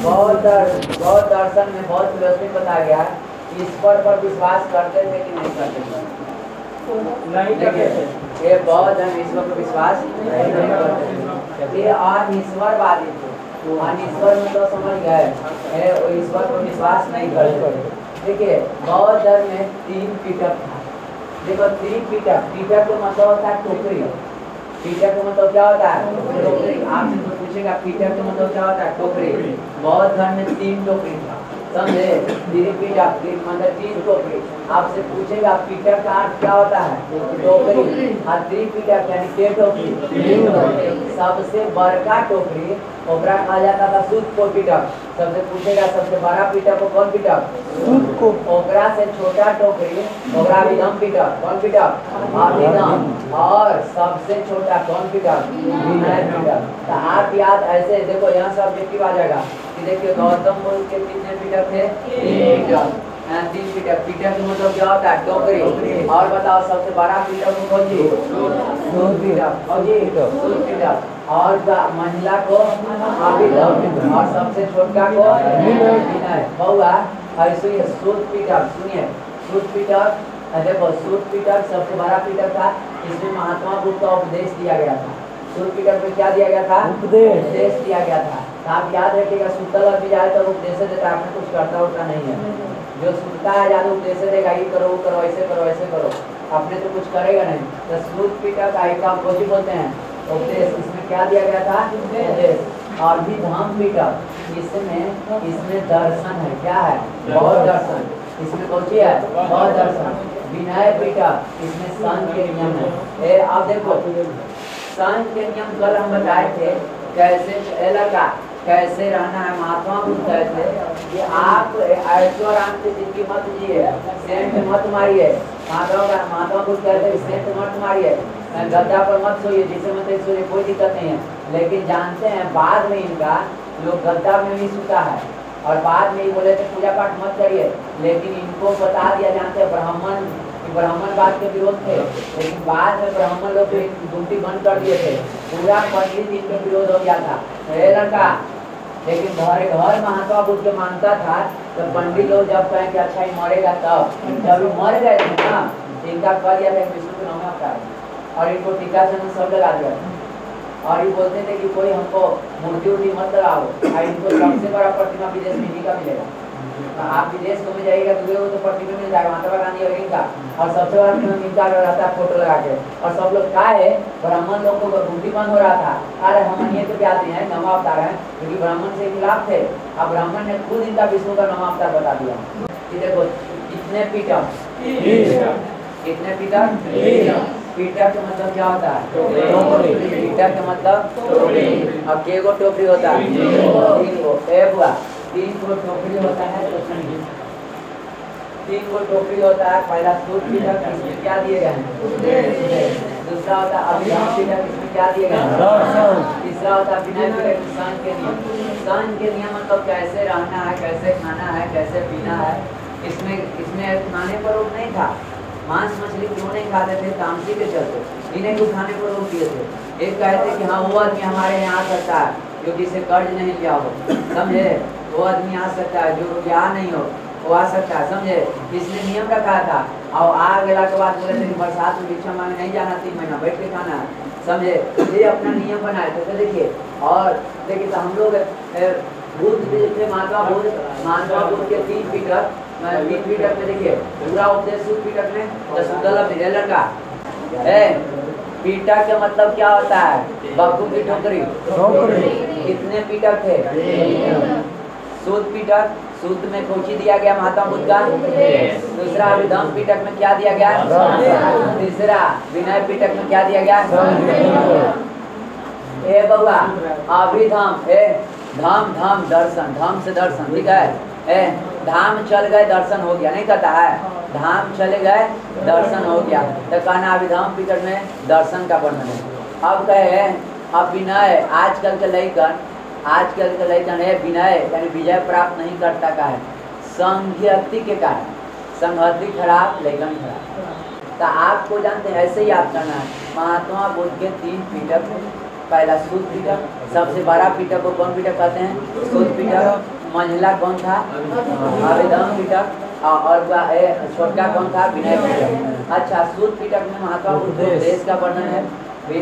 बौद्ध दर्शन में बहुत व्यवस्थित बताया गया है। ईश्वर पर विश्वास करते थे कि नहीं करते थे? नहीं करते थे। ये बौद्ध धर्म ईश्वर पर विश्वास नहीं करते थे। ये अनिश्वरवादी थे। अनिश्वर में तो समझ गए, ईश्वर पर विश्वास नहीं करते। देखिए बौद्ध धर्म में 3 पिटक था। देखो 3 पिटक, पिटक का मतलब होता है टोकरी। पिटक का मतलब क्या होता है? टोकरी। आपसे तो पूछेगा पिटक का मतलब क्या होता है? टोकरी। बौद्ध धर्म में 3 टोकरी था, समझे? 3 पिटक मतलब 3 टोकरी। आपसे पूछेगा पिटक का अर्थ क्या होता है? टोकरी। और 3 पिटक यानी के टोकरी। सबसे बड़का टोकरी ओकरा कहा जाता था सूत को पिटक। सबसे पूछेगा सबसे बड़ा पिटक को कौन पिटक? सूत को। ओकरा से छोटा टोकरी ओकरा अभिधम पिटक। कौन पिटक? अभिधम। और सबसे छोटा कौन पिटक? विनय पिटक। तो आप याद ऐसे देखो, यहाँ सब्जेक्टिव आ जाएगा कि देखिए गौतम बुद्ध के कितने पिटक थे? 3 पिटक। 3 पिटक। पिटक का मतलब क्या होता है? टोकरी। और बताओ सबसे बड़ा पिटक कौन जी? सूत पिटक। और जी सूत पिटक। और महिला को अभिधम और सबसे छोटा को विनय। बहुआ ऐसे ही सूत पिटक। सुनिए सूत पिटक, देखो सूत पिटक सबसे बड़ा पिटक था। इसमें महात्मा बुद्ध का उपदेश दिया गया था। सूत पिटक में क्या दिया गया था? उपदेश दिया गया था। तो आप याद रखिएगा, सुतल अभी जाए तो उपदेश देता है, आपने कुछ करता उठता नहीं है। जो सुनता है ज्यादा उपदेश देगा, ये करो वो करो, ऐसे करो ऐसे करो, अपने तो कुछ करेगा नहीं। तो सूत पिटक का एक काम को बोलते हैं उपदेश। इसमें क्या दिया गया था? उपदेश। और भी धाम पिटक, इसमें दर्शन है। क्या है? बौद्ध दर्शन। इसमें कौन सी है? बौद्ध दर्शन। विनय पिटक, इसमें संघ के नियम है। आप देखो संघ के नियम कल हम बताए थे कैसे लगा कैसे रहना है। महात्मा बुद्ध कहते कि आप ऐशो आराम से जिंदगी मत जिए, सेंट मत मारिए। महात्मा बुद्ध कहते सेंट मत मारिए, गद्दा पर मत सोइए, जिसे मत सोइए, कोई दिक्कत नहीं है। लेकिन जानते हैं बाद में इनका लोग गद्दा में भी सूता है और बाद में ही बोले थे पूजा पाठ मत करिए। लेकिन इनको बता दिया, जानते हैं ब्राह्मणवाद के विरोध थे, लेकिन बाद में ब्राह्मण लोग ड्यूटी बंद कर दिए थे। पूरा पंडित इनके विरोध हो गया था लड़का। लेकिन घर महात्मा बुद्ध के मानता था। तो पंडित लोग जब कहें कि अच्छा ही मरेगा, तब जब मर गए थे ना, इनका कह दिया था विष्णु के नाम का और इनको टीका से सब लगा दिया। और ये बोलते थे कि कोई हमको मूर्ति उर्ति मत लगाओ। और इनको सबसे बड़ा प्रतिमा विदेश में इन्हीं का मिलेगा। आप विदेश में जाइएगा तो प्रतिमा मिल जाएगा, महात्मा गांधी और इनका। और सबसे बड़ा इनका रहता है फोटो लगा के। और सब लोग क्या है, ब्राह्मण लोग को ड्यूटी बंद हो रहा था। अरे हम ये तो क्या हैं, नवा अवतार है, क्योंकि ब्राह्मण से खिलाफ थे। अब ब्राह्मण ने खुद इनका विष्णु का नवा अवतार बता दिया। देखो कितने पिटक, कितने पिटक। पिटक का मतलब क्या होता है? पिटक का मतलब अब केगो टोकरी होता है? 3 गो। 3 गो टोकरी होता है। तो 3 गो टोकरी होता है। पहला सूत पिटक, इसमें क्या दिए गए हैं? दूसरा होता है अभिधम पिटक, इसमें क्या दिए गए हैं? तीसरा होता है विनय पिटक, संघ के नियम। संघ के नियम मतलब कैसे रहना है, कैसे खाना है, कैसे पीना है। इसमें खाने पर रोक नहीं था। मांस मछली क्यों नहीं खाते थे? तामसी के चलते इन्हें क्यों खाने पर रोक दिए थे? एक कहते कि हाँ वो आदमी हमारे यहाँ आ सकता है जो किसी कर्ज नहीं लिया हो, समझे? वो आदमी आ सकता है जो यहाँ नहीं हो, वो आ सकता है, समझे? इसलिए नियम रखा था। और आ गया के बाद बोले थे कि बरसात में भिक्षा मांगे नहीं जाना, 3 महीना बैठ के खाना है, समझे? ये अपना नियम बनाए थे। तो देखिए, और देखिए तो हम लोग बुद्ध महात्मा बुद्ध के 3 पिटक में देखिए पूरा उपदेश सूत पिटक में लड़का है। पिटक का मतलब क्या होता है? बक्कू की टोकरी। कितने पिटक थे? सूत पिटक, सूत में कोची दिया गया महात्मा बुद्ध का। दूसरा अभिधम पिटक में क्या दिया गया? तीसरा विनय पिटक में क्या दिया गया? ए बउआ अभिधम धाम धाम दर्शन, धाम से दर्शन, ठीक है? धाम चल गए दर्शन हो गया, नहीं कहता है? धाम चले गए दर्शन हो गया। तो कहना अभिधम पिटक में दर्शन का वर्णन है। अब कहे अब विनय, आजकल के लड़कन है विनय यानी विजय प्राप्त नहीं करता का है संघति के कारण। संघति खराब, लेकिन खराब। तो आपको जानते हैं ऐसे ही आप करना है। महात्मा बुद्ध के 3 पिटक पहला सूत पिटक, सबसे बड़ा पिटक को कौन पिटक कहते हैं? सूत पिटक। मंझला कौन था? अभिधम पिटक। और छोटा कौन था? विनय पिटक। अच्छा, सूत पिटक में महात्मा बुद्ध के उपदेश का वर्णन है,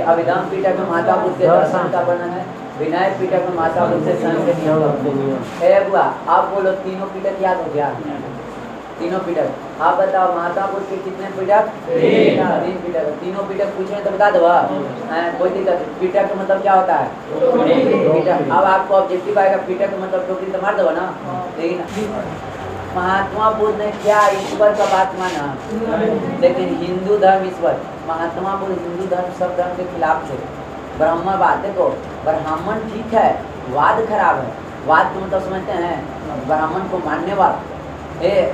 अभिधम पिटक में महात्मा बुद्ध के दर्शन का वर्णन है, विनय पिटक में महात्मा बुद्ध से संग के नियम। बुआ आप बोलो तीनों पिटक याद हो गया? तीनों पिटक आप बताओ, महात्मा बुद्ध के कितने पिटक? 3 पिटक। तीनों पिटक पूछे तो बता दो, कोई दिक्कत? पिटक का मतलब क्या होता है? पिटक। अब आपको ऑब्जेक्टिव आएगा, पिटक का मतलब टोकरी तो मार दो ना। लेकिन महात्मा बुद्ध ने क्या ईश्वर का बात माना? लेकिन हिंदू धर्म ईश्वर, महात्मा बुद्ध हिंदू धर्म सब धर्म के खिलाफ थे। ब्रह्मवाद, देखो ब्राह्मण ठीक है, वाद खराब है। वाद को मतलब समझते हैं? ब्राह्मण को मानने वाला।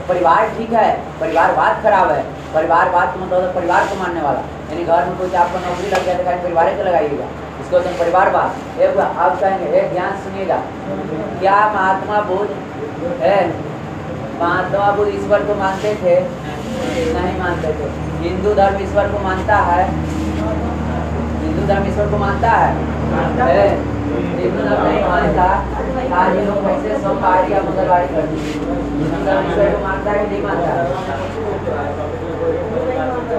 परिवार ठीक है, परिवारवाद खराब है। परिवारवाद का मतलब परिवार को मानने वाला, यानी घर में कुछ आपको नौकरी लग जाए तो परिवार को लगाइएगा, इसको तो परिवारवाद। अब कहेंगे ध्यान सुनिएगा, क्या महात्मा बुद्ध महात्मा बुद्ध ईश्वर को मानते थे? नहीं मानते थे। हिंदू धर्म ईश्वर को मानता है? हिंदू धर्म ईश्वर को मानता है? हिंदू धर्म नहीं मानता। आज ये लोग कैसे सोमवारी या मंगलवारी करते हैं? हिंदू धर्म ईश्वर को मानता है कि नहीं मानता?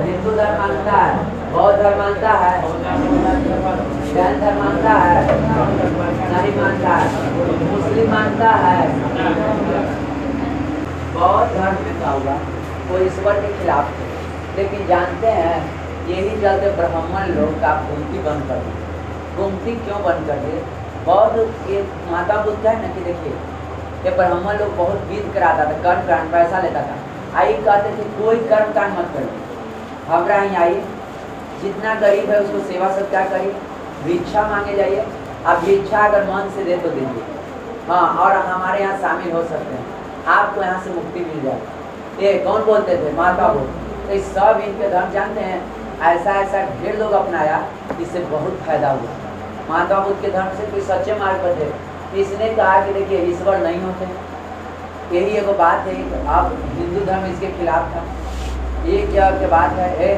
हिंदू धर्म मानता है, बौद्ध धर्म मानता है, जैन धर्म मानता है, नहीं मानता है, मुस्लिम मानता है। बौद्ध धर्म में क्या हुआ? वो ईश्वर के खिलाफ थे, लेकिन जानते हैं यही चलते ब्राह्मण लोग का गुमती बंद कर दिए। गुमती क्यों बंद कर दिए? बौद्ध ये माता बुद्ध है ना कि देखिए, ये ब्राह्मण लोग बहुत विध कराता था, कर्म कांड पैसा लेता था। आई कहते थे कोई कर्म कांड मत करिए, हमारा यहाँ आइए, जितना गरीब है उसको सेवा सत्कार करिए, भिक्षा मांगे जाइए। आप भिक्षा अगर मन से दे तो दीजिए, हाँ, और हमारे यहाँ शामिल हो सकते हैं, आपको यहाँ से मुक्ति मिल जाए। ये कौन बोलते थे? माता बुद्ध। तो सब इनके धर्म जानते हैं, ऐसा ऐसा ढेर लोग अपनाया, इससे बहुत फायदा हुआ। माता बुद्ध के धर्म से कोई सच्चे मार्ग पर थे। इसने कहा कि देखिए ईश्वर नहीं होते, यही एगो बात है। आप हिंदू धर्म इसके खिलाफ था। ये क्या के बात है?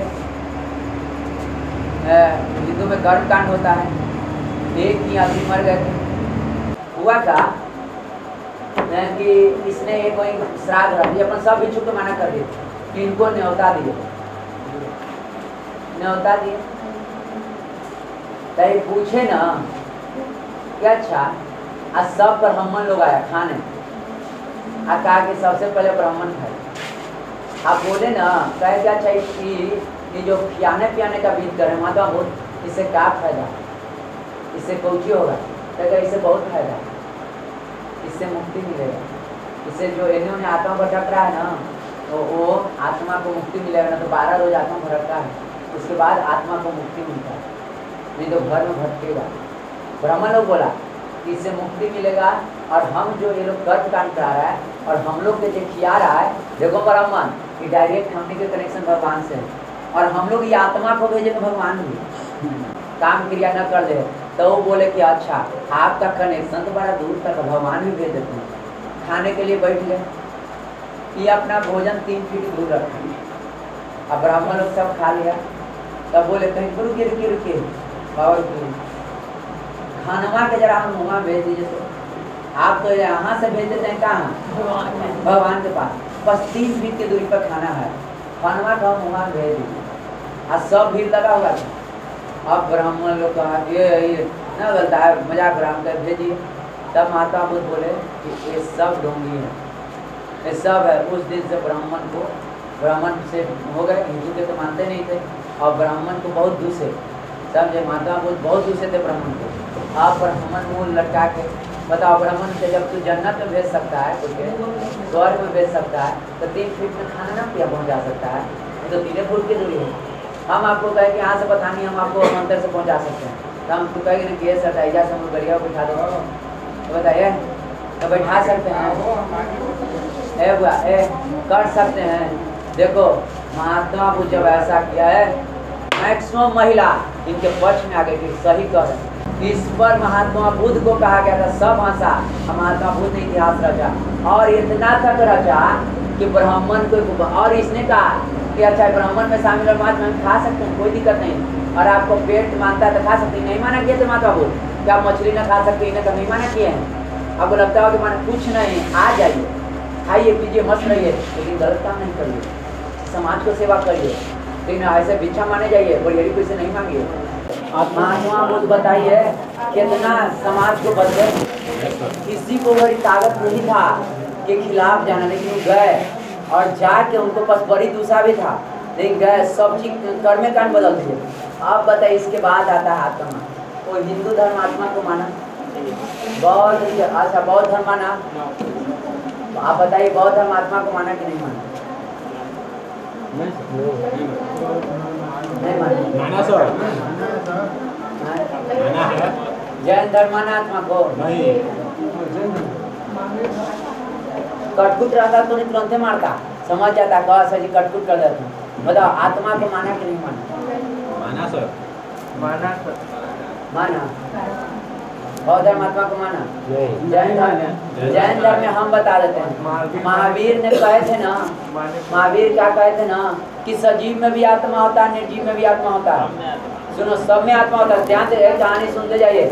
हिंदू में कर्म कांड होता है, एक ही आदमी मर गए थे। हुआ था कि इसने एक कोई श्राद्ध रख दिया, अपन सब भिक्षु को मना कर दिए कि इनको न्योता दिए, न्योता दिए। तो पूछे ना क्या? अच्छा, आज सब ब्राह्मण लोग आया खाने, आ कहा कि सबसे पहले ब्राह्मण खाए। आप बोले ना, कहे क्या चाहिए कि जो खियाने पियाने का विध करें माता बुद्ध, इससे क्या फायदा? इससे कुछ होगा? तो इससे बहुत फायदा, इससे मुक्ति मिलेगा। इससे जो इन्होंने आत्मा भटक रहा है ना, तो वो आत्मा को मुक्ति मिलेगा। ना तो 12 रोज आत्मा भटकता है, उसके बाद आत्मा को मुक्ति मिलता है, नहीं तो घर में भटकेगा। ब्राह्मण लोग बोला कि इससे मुक्ति मिलेगा, और हम जो ये लोग कर्म कांड करा रहा है और हम लोग के जो खिया रहा है, देखो ब्राह्मण कि डायरेक्ट हमने के कनेक्शन भगवान से है, और हम लोग ये आत्मा को भेजेंगे भगवान भी काम क्रिया न कर दे। तो वो बोले कि अच्छा आपका कनेक्शन तो बड़ा दूर तक, भगवान भी भेज देते हैं। खाने के लिए बैठ गए, ये अपना भोजन 3 फीट दूर रखा। अब ब्राह्मण लोग सब खा लिया, तब बोले कहीं रुकिए रुकिए रुकिए बाबा, खानवा के जरा हम मुँह भेज दीजिए। तो आप तो यहाँ से भेज देते हैं कहाँ? भगवान के पास। बस 3 फीट की दूरी पर खाना है, खानवा का मुँह भेज दीजिए। आज सब भीड़ लगा हुआ था। अब ब्राह्मण लोग कहा ये ना गलता है, मजाक राम कर भेजिए। तब माता बुद्ध बोले कि ये सब ढोंगी है, ये सब है। उस दिन से ब्राह्मण से हो गए। हिंदू के तो मानते नहीं थे, और ब्राह्मण को बहुत दूसरे समझे। माता बुद्ध बहुत दूसरे थे ब्राह्मण को। आप ब्राह्मण मुँह लटका के बताओ, ब्राह्मण से जब तू जन्नत में भेज सकता है, तो स्वर्ग में भेज सकता है, तो 3 फीट में खाना ना पिया पहुँचा सकता है, तो 3 फुट की दूरी है। हम आपको कहें कि यहाँ से पता नहीं, हम आपको मंदिर से पहुँचा सकते हैं, तो हम तो कहेंगे कि ये सर ऐजा से हम गरिया बैठा दो, तो बताइए, तो बैठा सकते हैं? कर सकते हैं। देखो महात्मा बुद्ध जब ऐसा किया है, मैक्सिमम महिला इनके पक्ष में आ गई कि सही कर। इस पर महात्मा बुद्ध को कहा गया था, सब हंसा। महात्मा बुद्ध ने इतिहास रचा, और इतना तक रचा कि ब्राह्मण को, और इसने कहा कि अच्छा ब्राह्मण में शामिल और मांस हम खा सकते हैं, कोई दिक्कत नहीं। और आपको पेट मानता है तो खा सकते, नहीं माना किए थे महात्मा बुद्ध कि आप मछली ना खा सकते, इन्हें तो नहीं माना किए हैं। आपको लगता हो कि माना कुछ नहीं, आ जाइए खाइए पीजिए मस्त रहिए, लेकिन गलत काम नहीं करिए, समाज को सेवा करिए, लेकिन ऐसे भिक्षा माने जाइए और यही पैसे नहीं मांगिए। महात्मा बुद्ध बताइए कितना समाज को बदले, किसी को बड़ी ताकत नहीं था के खिलाफ जाना, लेकिन वो गए और जाके उनको पास बड़ी दूसरा भी था, लेकिन गए सब चीज कर्मे कांड बदल दिए। अब बताइए इसके बाद आता है आत्मा, वो हिंदू धर्म आत्मा को माना, बौद्ध अच्छा बौद्ध धर्म माना, आप बताइए बौद्ध धर्म आत्मा को माना कि नहीं माना? नहीं माना सर, जैन धर्म माना आत्मा को नहीं, कटकुट रहता तो नहीं तुरंत मारता, समझ जाता कहा सर जी कटकुट कर देता। बताओ आत्मा को माना कि नहीं माना? माना सर, माना बौद्ध धर्म आत्मा को माना? जैन धर्म में हम बता देते हैं, महावीर ने कहे थे ना, महावीर क्या कहे थे ना कि सजीव में भी आत्मा होता है, निर्जीव में भी आत्मा होता है। सुनो सब में आत्मा होता है, ध्यान से कहानी सुनते जाइए।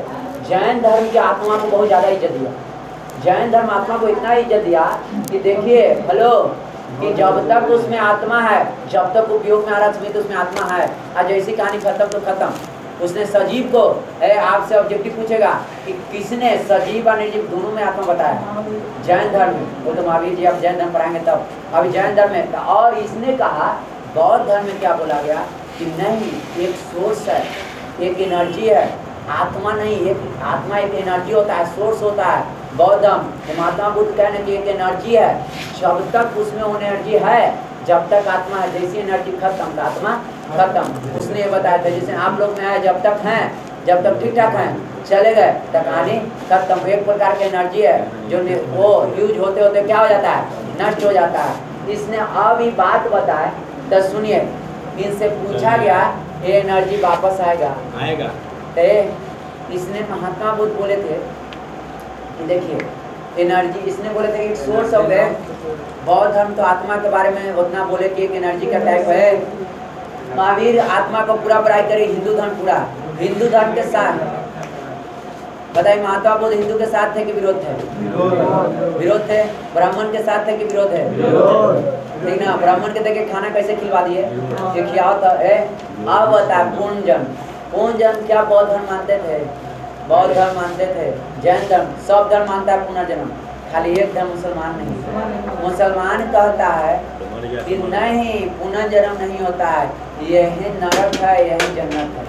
जैन धर्म की आत्मा को बहुत ज्यादा इज्जत दिया, जैन धर्म आत्मा को इतना इज्जत दिया कि देखिए हेलो कि जब तक उसमें आत्मा है, जब तक उपयोग में आ रहा तो उसमें आत्मा है, और जैसी कहानी खत्म तो खत्म। उसने सजीव को आपसे ऑब्जेक्टिव पूछेगा कि किसने सजीव और निर्जीव दोनों में आत्मा बताया? जैन धर्म में। वो तो महावीर जी आप जैन धर्म पढ़ाएंगे तब, अभी जैन धर्म में। और इसने कहा बौद्ध धर्म में क्या बोला गया कि नहीं एक सोर्स है, एक एनर्जी है, आत्मा नहीं, एक आत्मा एक एनर्जी होता है, सोर्स होता है। बौद्धम महात्मा बुद्ध कहने की एक एनर्जी है, जब तक उसमें वो एनर्जी है जब तक आत्मा है, जैसी एनर्जी खत्म तो आत्मा खत्म। उसने ये बताया था जैसे आप लोग में है, जब तक हैं जब तक ठीक ठाक हैं, चले गए तो कहानी खत्म। एक प्रकार की एनर्जी है जो वो यूज होते होते क्या हो जाता है, नष्ट हो जाता है। इसने अब ये बात बताए तो सुनिए, इनसे पूछा गया ये एनर्जी वापस आएगा? इसने महात्मा बुद्ध बोले थे देखिए एनर्जी, इसने बोले थे एक सोर्स ऑफ है। बौद्ध धर्म तो आत्मा के बारे में उतना बोले कि एक एनर्जी का टाइप है। महावीर आत्मा को पूरा बड़ाई करे, हिंदू धर्म पूरा, हिंदू धर्म के साथ बताइए महात्मा बुद्ध हिंदू के साथ थे कि विरोध थे? विरोध थे। ब्राह्मण के साथ थे कि विरोध है? ठीक ना। ब्राह्मण के देखे खाना कैसे खिलवा दिए, खिलाओ तो अब बता पुनर्जन्म क्या बौद्ध धर्म मानते थे? बौद्ध धर्म मानते थे, जैन धर्म सब धर्म मानता है पुनर्जन्म, खाली एक धर्म मुसलमान नहीं। मुसलमान कहता है कि नहीं पुनर्जन्म नहीं होता है, यही नरक है यही जन्नत है,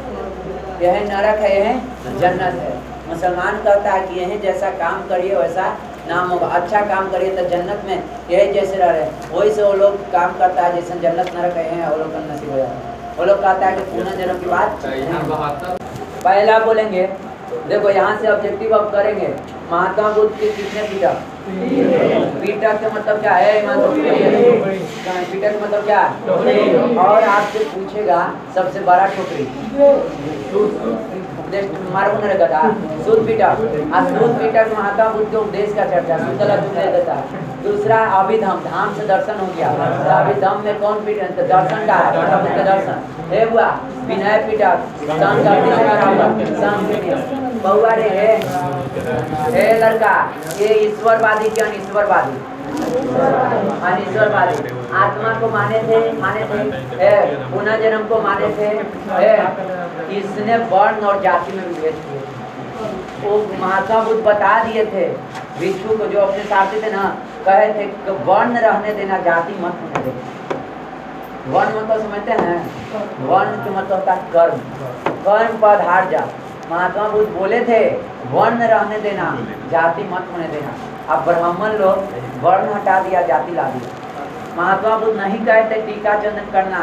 यही नरक है यही जन्नत है। मुसलमान कहता है कि यही जैसा काम करिए वैसा नाम होगा, अच्छा काम करिए तो जन्नत में यही जैसे रह रहे, वही से वो लोग काम करता है जैसे जन्नत नरक है वो लोग का नसीब हो जाता है। वो लोग कहता है कि पुनर्जन्म की बात पहला बोलेंगे। देखो यहाँ से ऑब्जेक्टिव अब करेंगे, महात्मा बुद्ध के कितने पीटक? पीटक का मतलब क्या है? पीटक का मतलब क्या है? और आपसे पूछेगा सबसे बड़ा टोकरी मालूम नहीं रहता शुद्ध पीटक। शुद्ध पीटक महात्मा बुद्ध के उपदेश का चर्चा सुंदर देता है। दूसरा अभिधम, धाम से दर्शन हो गया, तो अभिधम में कौन पीटक? दर्शन का है, दर्शन है हुआ। विनय पीटक बहुआ रे है लड़का, ये ईश्वरवादी क्या अनिश्वरवादी? अनिश्वरवादी। आत्मा को माने थे पुनर्जन्म को माने थे। इसने वर्ण और जाति में विभेद किए। वो महात्मा बुद्ध बता दिए थे भिक्षु को जो अपने साथी थे ना, कहे थे कि वर्ण रहने देना, जाति मत होने देना। वर्ण मतलब समझते हैं? वर्ण के मतलब होता है कर्म, कर्म पर आधार जात। महात्मा बुद्ध बोले थे वर्ण रहने देना, जाति मत होने देना। अब ब्राह्मण लोग वर्ण हटा दिया, जाति ला दिया। महात्मा बुद्ध नहीं कहते टीका चंदन करना,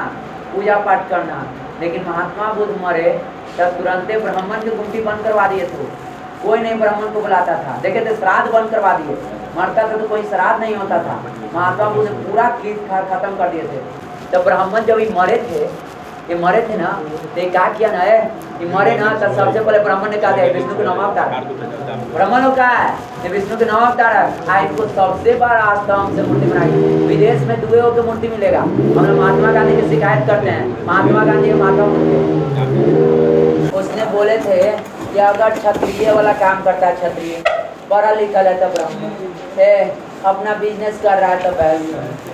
पूजा पाठ करना, लेकिन महात्मा बुद्ध मरे तब तुरंते ब्राह्मण की गुमटी बंद करवा दिए थे। कोई नहीं ब्राह्मण को बुलाता था, देखे थे श्राद्ध बंद करवा दिए, मरता था तो कोई श्राद्ध नहीं होता था। महात्मा बुद्ध पूरा खत्म कर दिए थे। तो ब्राह्मण जब ही मरे थे ये मरे थे ना, तो ये क्या किया ना है, ये मरे ना तो सबसे पहले ब्राह्मण ने कहा था विष्णु के नाम अवतार, ब्राह्मण लोग का है ये विष्णु के नाम अवतार है। इनको सबसे बड़ा स्तंभ से मूर्ति बनाई। विदेश में दुए के मूर्ति मिलेगा। हम लोग महात्मा गांधी की शिकायत करते हैं, महात्मा गांधी महात्मा उसने बोले थे कि अगर क्षत्रिय वाला काम करता है, क्षत्रिय पढ़ा लिखा है तो ब्राह्मण अपना बिजनेस कर रहा है तो बैस।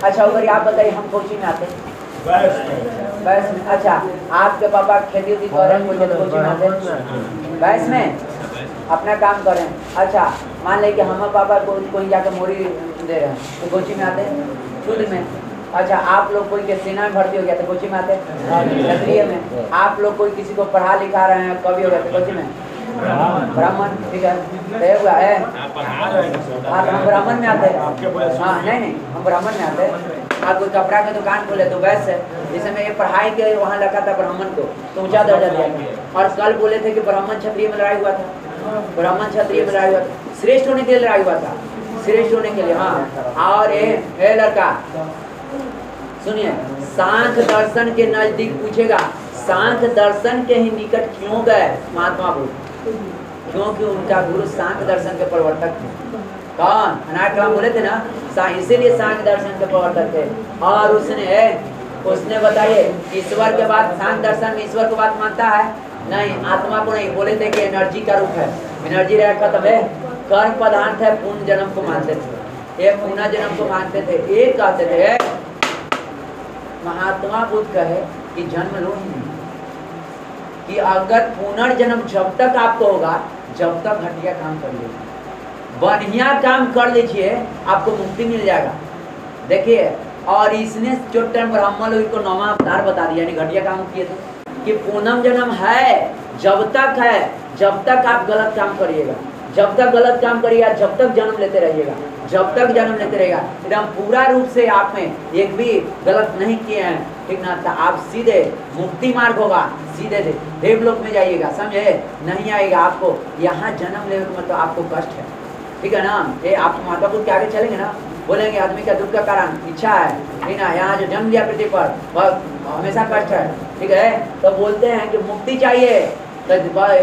अच्छा अगर आप बताइए हम कोचिंग में आते हैं बैस में, अच्छा आपके पापा खेती उती कर रहे हैं कोचिंग में आते हैं बैस में अपना काम कर रहे हैं। अच्छा मान लें कि हमारे पापा कोई जाकर मोरी दे रहे हैं तो कोचिंग में आते हैं शुद्ध में। अच्छा आप लोग कोई के सेना में भर्ती हो गया तो कोचिंग में आते हैं क्षत्रिय में। आप लोग कोई किसी को पढ़ा लिखा रहे हैं कवि हो गया तो कोचिंग में ब्राह्मण। ठीक है हम ब्राह्मण में आते हैं। हाँ नहीं हम ब्राह्मण में आते हैं। आप कोई कपड़ा का दुकान खोले तो वैसे जैसे मैं ये पढ़ाई के वहाँ लगा था ब्राह्मण को तो ऊंचा दर्जा दिया। और कल बोले थे कि ब्राह्मण क्षत्रिय में लड़ाई हुआ था, ब्राह्मण क्षत्रिय में लड़ाई हुआ था, श्रेष्ठ होने के लिए लड़ाई हुआ था, श्रेष्ठ होने के लिए। हाँ और ये लड़का सुनिए, सांख दर्शन के नजदीक पूछेगा, सांख दर्शन के ही निकट क्यों गए महात्मा बुद्ध? क्योंकि उनका गुरु सांख दर्शन के प्रवर्तक थे। कौन? अनाथ कलाम बोले थे ना, इसीलिए सांख दर्शन के प्रवर्तक थे। और उसने बताइए ईश्वर के बाद सांख दर्शन में ईश्वर को बात मानता है नहीं, आत्मा को नहीं। बोले थे कि एनर्जी का रूप है, एनर्जी रखा तब है कर्म पदार्थ है, पुण्य जन्म को मानते थे, ये पुनः जन्म को मानते थे। एक कहते थे महात्मा बुद्ध कहे कि जन्म लो ही नहीं, कि अगर पुनर्जन्म जब तक आपको होगा जब तक घटिया काम कर लीजिए, बढ़िया काम कर लीजिए आपको मुक्ति मिल जाएगा। देखिए और इसने जो टाइम ब्राह्मण लोग को नौवां अवतार बता दिया, यानी घटिया काम किए थे कि पूनम जन्म है जब तक है, जब तक आप गलत काम करिएगा, जब तक गलत काम करिएगा जब तक जन्म लेते रहिएगा, जब तक जन्म लेते रहेगा एकदम पूरा रूप से आप में एक भी गलत नहीं किए हैं, ठीक ना, तो आप सीधे मुक्ति मार्ग होगा, सीधे देवलोक में जाइएगा, समझे? नहीं आएगा आपको यहाँ जन्म लेने का मतलब आपको कष्ट है, ठीक है ना। ये आप माता बुद्ध के आगे चलेंगे ना, बोलेंगे आदमी का दुख का कारण इच्छा है, ठीक ना, यहाँ जो जन्म लिया पृथ्वी पर हमेशा कष्ट है, ठीक है। तो बोलते हैं कि मुक्ति चाहिए तो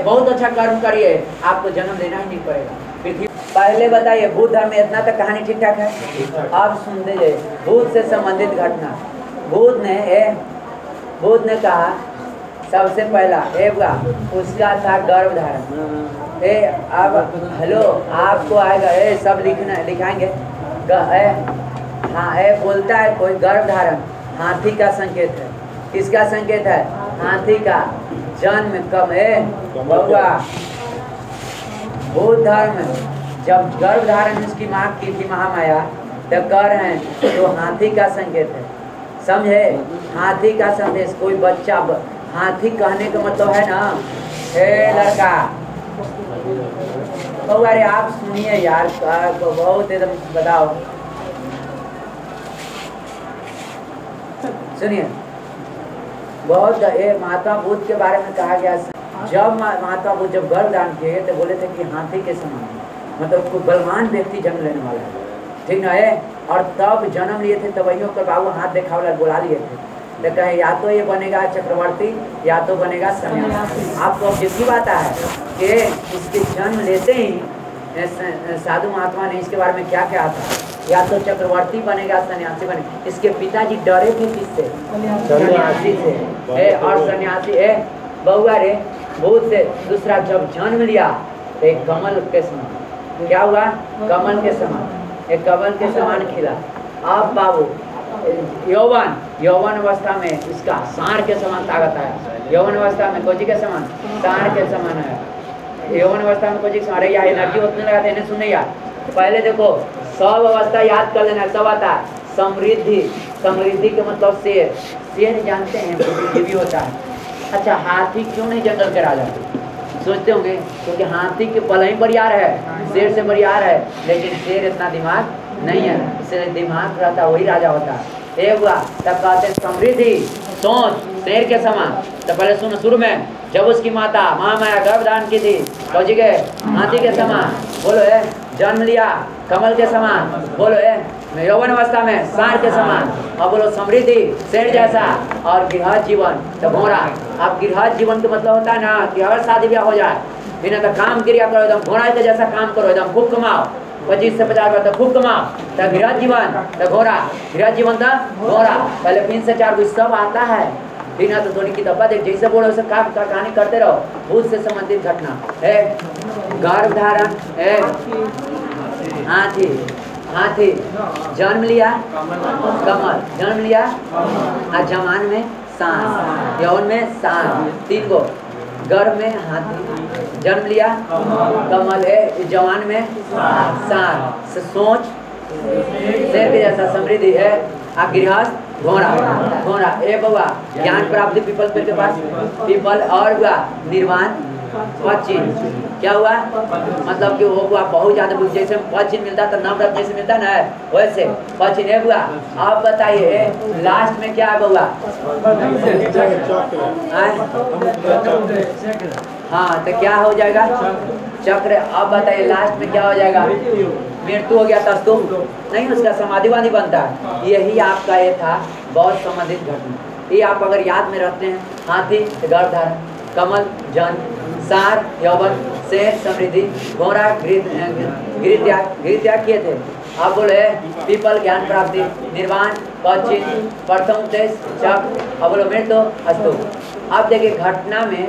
बहुत अच्छा कर्म करिए, आपको जन्म लेना ही नहीं पड़ेगा पृथ्वी। पहले बताइए भूत धर्म में इतना तक कहानी ठीक ठाक है। आप सुनते जाइए भूत से संबंधित घटना। भूत ने कहा सबसे पहला उसका था गर्भधारण। अब हेलो आपको आएगा सब लिखाएंगे। हाँ बोलता है कोई गर्भधारण हाथी का संकेत है। किसका संकेत है? हाथी का। जन्म कब है? बउआ। भूत धर्म जब गर्भधारण उसकी माँ की थी महामाया तो कर हैं तो हाथी का संकेत है, समझे? हाथी का संदेश कोई बच्चा हाथी कहने का मतलब है ना, लड़का अरे आप सुनिए यार बहुत एकदम बताओ, सुनिए बहुत। महात्मा बुद्ध के बारे में कहा गया जब महात्मा बुद्ध जब गर्भधारण किए तो बोले थे कि हाथी के समान, मतलब कोई बलवान व्यक्ति जन्म लेने वाला है, ठीक ना है। और तब जन्म लिए थे तब कर बाबू हाथ देखा वाला बुला लिए थे तो कहे या तो ये बनेगा चक्रवर्ती या तो बनेगा सन्यासी। आपको जिसकी बात है कि इसके जन्म लेते ही साधु महात्मा ने इसके बारे में क्या क्या था, या तो चक्रवर्ती बनेगा सन्यासी बनेगा। इसके पिताजी डरे थे किससे? सन्यासी से। और सन्यासी बउआ रे भूत से। दूसरा जब जन्म लिया तो एक कमल के समान, क्या हुआ? कमल के समान, एक कमल के समान खिला। अब बाबू यौवन अवस्था में इसका सांड के समान ताकत है। यौवन अवस्था में कोजी के समान, सांड के समान है। यौवन अवस्था में कोजी के समान। यार एनर्जी उतने लगाते हैं, सुनने यार। पहले देखो सब अवस्था याद कर लेना, सब आता है। समृद्धि, समृद्धि के मतलब शेर। शेर जानते हैं बुद्धिजीवी होता है। अच्छा हाथी क्यों नहीं जंगल के राजा? सोचते होंगे क्योंकि हाथी के बल ही बरियार है, शेर से बरियार है, लेकिन शेर इतना दिमाग नहीं है, इसलिए दिमाग रहता वही राजा होता है। हुआ तब कहते समृद्धि सोच शेर के समान। तो पहले सुन, शुरू में जब उसकी माता महामाया गर्भधारण की थी तो जी के हाथी के समान। बोलो जन्म लिया कमल के समान, बोलो यौवन अवस्था में सांड के समान, अब बोलो समृद्धि शेर जैसा, और गृहस्थ जीवन तो घोड़ा। अब गृहस्थ जीवन का मतलब होता है ना कि अगर शादी ब्याह हो जाए बिना तो काम क्रिया करो, एकदम घोड़ा के जैसा काम करो, एकदम खूब कमाओ, 25 से 50 बार तो खूब कमाओ, तो गृहस्थ जीवन तो घोड़ा, गृहस्थ जीवन था घोड़ा। पहले 3 से 4 कुछ सब आता है, बिना तो थोड़ी किताबा देख जैसे बोलो वैसे कहानी करते रहो। भूत से संबंधित घटना है, गर्भ धारण है, हाथी, हाथी जन्म लिया कमल, जन्म लिया जमान में सांड, यौवन में सांड, 3 गो, गर्भ में हाथी, जन्म लिया कमल है, जवान में सांड, सोच शेर के जैसा, समृद्धि है, गृहस्थ घोड़ा, घोड़ा ए बउआ ज्ञान प्राप्ति पीपल पेड़ के पास, पीपल और हुआ निर्वाण पश्चिम, क्या हुआ मतलब कि वो हुआ बहुत ज्यादा बुद्धि, जैसे पश्चिम मिलता तो नवरत्न जैसे मिलता ना वैसे पश्चिम है हुआ। आप बताइए लास्ट में क्या हुआ? हाँ तो क्या हो जाएगा? चक्र। अब बताइए लास्ट में क्या हो जाएगा? मृत्यु हो गया तस्तु नहीं, उसका समाधिवादी बनता है। यही आपका ये था बहुत संबंधित घटना। ये आप अगर याद में रखते हैं, हाथी गर्भधारण, कमल जन्म, सार यौवन, शेर समृद्धि, घोड़ा गृह त्याग किए थे। आप बोले पीपल ज्ञान प्राप्ति, निर्वाण पश्चिम, प्रथम देश चक्र, अब बोलो मृत्यु अस्तु। अब देखिए घटना में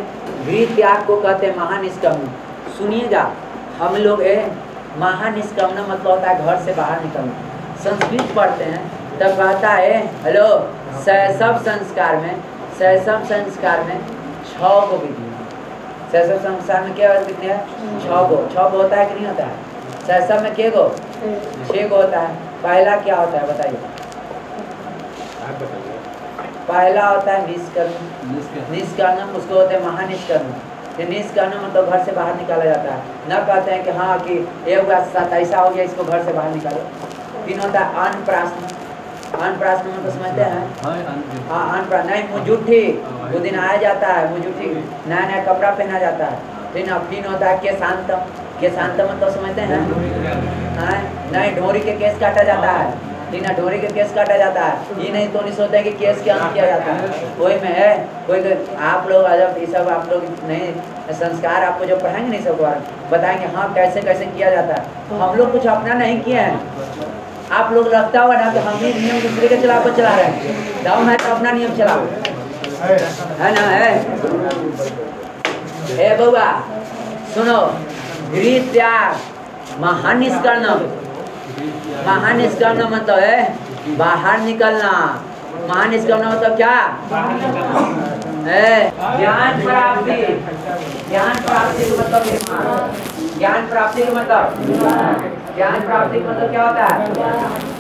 गृह त्याग को कहते हैं महानिष्क्रमण। सुनिएगा हम लोग महानिष्क्रमण मतलब होता है घर से बाहर निकलना। संस्कृत पढ़ते हैं तब कहता है हेलो शैशव संस्कार में 6 गो विधि। शैशव संस्कार में क्या कितने हैं? 6 गो। 6 गो होता है कि नहीं होता है? शैशव में के गो? 6 गो होता है। पहला क्या होता है बताइए? पहला होता है निष्कर्म। निष्कर्म उसको होते हैं महानिष्कर्म। निष्कर्म मतलब घर से बाहर निकाला जाता है। न कहते हैं कि हाँ कि एक बार ऐसा हो गया इसको घर से बाहर निकालो। 3 होता है अनप्राशन। अनप्राशन मतलब समझते हैं? हाँ अनप्राशन नहीं, मुजुट्ठी वो दिन आया जाता है, मुजुट्ठी नया नया कपड़ा पहना जाता है। 3 होता है केशांतम। केशांतम मतलब समझते हैं? नहीं, ढोरी के केस काटा जाता है। ढोरी के केस काटा जाता है। ये नहीं तो नहीं सोचते कि केस क्या किया जाता है। कोई में है कोई आप लोग जब ये सब आप लोग नहीं संस्कार आपको जो पढ़ाएंगे नहीं सब बताएंगे हाँ कैसे कैसे किया जाता है। हम लोग कुछ अपना नहीं किए हैं। आप लोग लगता हुआ ना कि हम भी नियम दूसरे के खिलाफ चला रहे हैं। दम है तो अपना नियम चलाओ, है ना? है बउआ सुनो, गृह त्याग महानिष्कर्म। महानिष्कर्म मतलब है बाहर निकलना। महानिष्कर्म मतलब क्या है? ज्ञान प्राप्ति। ज्ञान प्राप्ति का मतलब ज्ञान प्राप्ति का मतलब ज्ञान प्राप्ति का मतलब क्या होता है?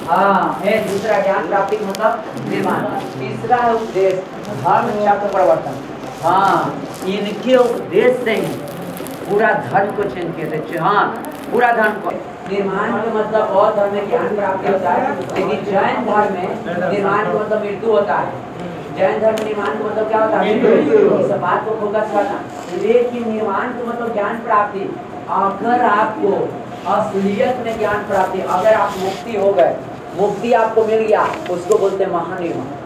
हाँ है दूसरा ज्ञान प्राप्ति का मतलब निर्माण। तीसरा है उपदेश, धर्म चक्र परिवर्तन। हाँ इनके उपदेश से ही पूरा धर्म को चेंज किए थे। हाँ पूरा धर्म को निर्माण का मतलब बहुत धर्म में ज्ञान प्राप्ति होता है, लेकिन जैन धर्म में निर्माण का मतलब मृत्यु होता है। जैन धर्म निर्माण का मतलब क्या होता है? इस बात को फोकस करना। लेकिन निर्माण का मतलब ज्ञान प्राप्ति। अगर आपको असलियत में ज्ञान प्राप्ति, अगर आप मुक्ति हो गए, मुक्ति आपको मिल गया, उसको बोलते हैं महानिर्माण।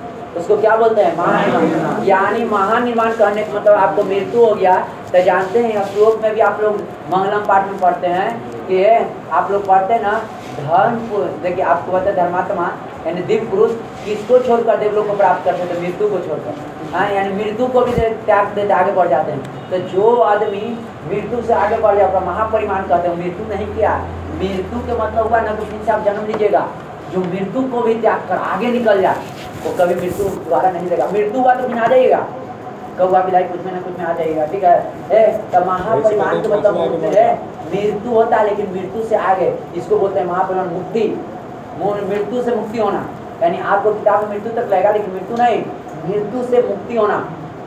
उसको क्या बोलते हैं? महानिर्माण। यानी महानिर्माण कहने का मतलब आपको मृत्यु हो गया। तो जानते हैं श्लोक में भी आप लोग मंगलम पाठ में पढ़ते हैं कि आप लोग पढ़ते हैं ना धर्म को। देखिए आपको पता है धर्मात्मा यानी दिव्य पुरुष किसको छोड़कर देवलोक को प्राप्त करते हैं? तो मृत्यु को छोड़कर। हाँ यानी मृत्यु को भी त्याग देते आगे बढ़ जाते हैं। तो जो आदमी मृत्यु से आगे बढ़ जाता है महापरिमाण कहते हैं। मृत्यु नहीं किया, मृत्यु के मतलब हुआ ना कुछ आप जन्म लीजिएगा। जो मृत्यु को भी त्याग कर आगे निकल जाए वो कभी मृत्यु द्वारा नहीं लेगा। मृत्यु हुआ तो फिर आ जाइएगा, कौआ बिलाई कुछ में ना कुछ में आ जाइएगा। ठीक है तो महापरिमाण के मतलब है मृत्यु होता है लेकिन मृत्यु से आगे, इसको बोलते हैं महापरिमाण मुक्ति। मृत्यु से मुक्ति होना यानी आपको किताब में मृत्यु तक लगेगा लेकिन मृत्यु नहीं, मृत्यु से मुक्ति होना,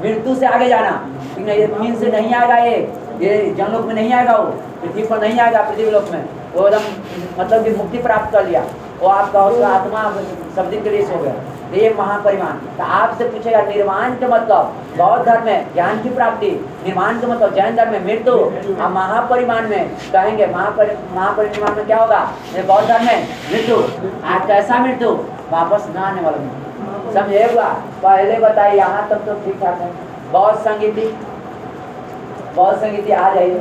मृत्यु से आगे जाना। ठीक है, ये फिर से नहीं आएगा, ये जनलोक में नहीं आएगा, वो पृथ्वी पर नहीं आएगा, पृथ्वी लोक में वो एकदम मतलब कि मुक्ति प्राप्त कर लिया वो आपका उसका आत्मा सब दिन के लिए सो गया। देव महापरिमाण। तो आपसे पूछेगा निर्वाण के मतलब बौद्ध धर्म में ज्ञान की प्राप्ति, निर्वाण के मतलब जैन धर्म में मृत्यु, और महापरिमाण में कहेंगे महापरिनिर्वाण में क्या होगा, बौद्ध धर्म में मृत्यु। आज कैसा मृत्यु, वापस न आने वाला मृत्यु। समझे हुआ? पहले बताइए, यहाँ तक तो ठीक ठाक है। बौद्ध संगीति आ जाइए।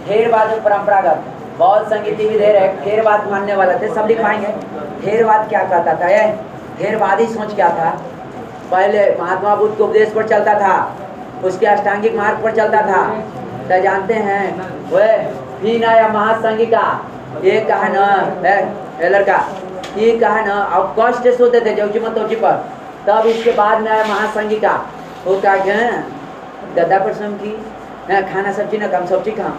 थेरवाद परंपरागत बौद्ध संगीति भी दे रहे, थेरवाद मानने वाला थे, सब लिख पाएंगे। थेरवाद क्या कहता था? थेरवादी सोच क्या था? पहले महात्मा बुद्ध के उपदेश पर चलता था, उसके अष्टांगिक मार्ग पर चलता था। तो जानते हैं वह फिर आया महासंगिका, ये कहा न लड़का, ये कहा न अब कष्ट सोते थे जो मत पर। तब इसके बाद में आया महासंगिका, वो क्या गद्दा पर स्वयं की खाना सब्जी न कम सब्जी खाम।